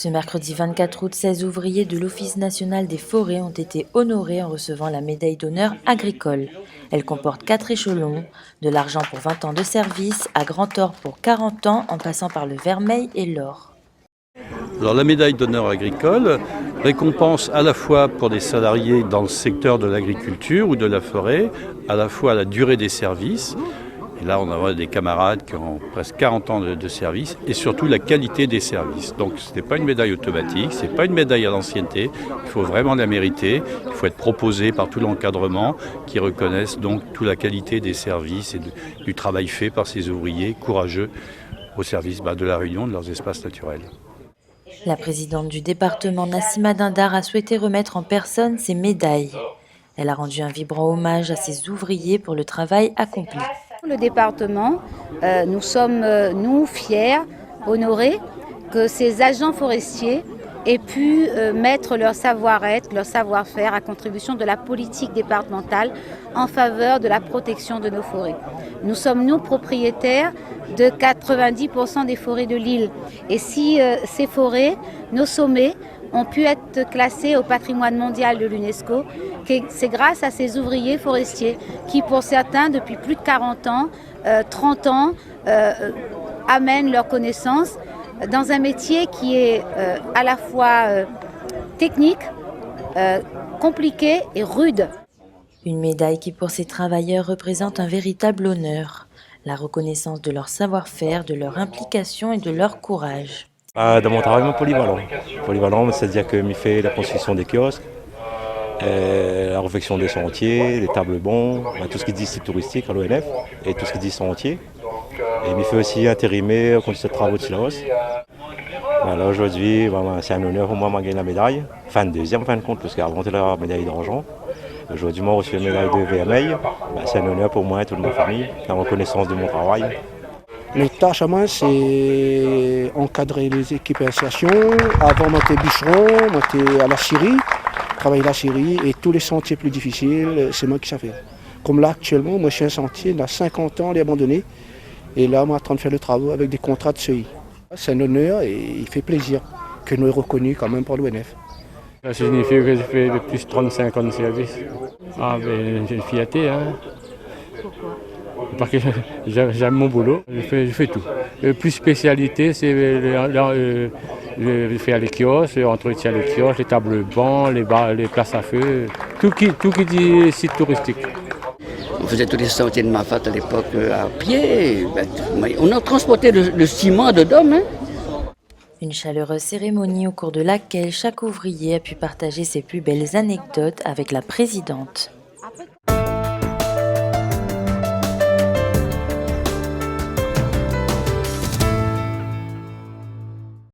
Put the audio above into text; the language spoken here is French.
Ce mercredi 24 août, 16 ouvriers de l'Office national des forêts ont été honorés en recevant la médaille d'honneur agricole. Elle comporte 4 échelons, de l'argent pour 20 ans de service, à grand or pour 40 ans, en passant par le vermeil et l'or. Alors, la médaille d'honneur agricole récompense à la fois pour des salariés dans le secteur de l'agriculture ou de la forêt, à la fois la durée des services. Et là, on a des camarades qui ont presque 40 ans de service et surtout la qualité des services. Donc, ce n'est pas une médaille automatique, ce n'est pas une médaille à l'ancienneté. Il faut vraiment la mériter. Il faut être proposé par tout l'encadrement qui reconnaissent donc toute la qualité des services et du travail fait par ces ouvriers courageux au service de la Réunion, de leurs espaces naturels. La présidente du département, Nassima Dindar, a souhaité remettre en personne ces médailles. Elle a rendu un vibrant hommage à ces ouvriers pour le travail accompli. Le département, nous sommes, fiers, honorés que ces agents forestiers aient pu mettre leur savoir-être, leur savoir-faire à contribution de la politique départementale en faveur de la protection de nos forêts. Nous sommes, nous, propriétaires de 90% des forêts de l'île. Et si ces forêts, nos sommets, ont pu être classés au patrimoine mondial de l'UNESCO, c'est grâce à ces ouvriers forestiers qui, pour certains, depuis plus de 40 ans, 30 ans, amènent leurs connaissances dans un métier qui est à la fois technique, compliqué et rude. Une médaille qui, pour ces travailleurs, représente un véritable honneur, la reconnaissance de leur savoir-faire, de leur implication et de leur courage. Dans mon travail, moi, polyvalent. Polyvalent, c'est-à-dire que je fais la construction des kiosques, la réfection des sentiers, les tables bancs, tout ce qui dit site touristique à l'ONF et tout ce qui dit sentier. Et je fais aussi intérimer conducteur de travaux de Silaos. Voilà, aujourd'hui, c'est un honneur pour moi de gagner la médaille. Enfin, deuxième fin de compte, parce qu'avant, c'était la médaille d'argent. Aujourd'hui, moi, j'ai reçu la médaille de VMA. C'est un honneur pour moi et toute ma famille, la reconnaissance de mon travail. Les tâches à moi, c'est encadrer les équipes d'insertion. Avant, j'étais bûcheron, j'étais à la scierie, travailler la scierie et tous les sentiers plus difficiles, c'est moi qui sais faire. Comme là, actuellement, moi, je suis un sentier, il a 50 ans, il est abandonné. Et là, moi, en train de faire le travail avec des contrats de CEI. C'est un honneur et il fait plaisir que nous soyons reconnus quand même par l'ONF. Ça signifie que j'ai fait depuis 35 ans de service. J'ai une fierté, hein. Pourquoi ? Parce que j'aime mon boulot, je fais tout. Plus spécialité, c'est faire les kiosques, entretien des kiosques, les tables bancs, les places à feu, tout qui dit site touristique. On faisait tous les sentiers de Mafat à l'époque à pied. On a transporté le ciment dedans. Hein. Une chaleureuse cérémonie au cours de laquelle chaque ouvrier a pu partager ses plus belles anecdotes avec la présidente.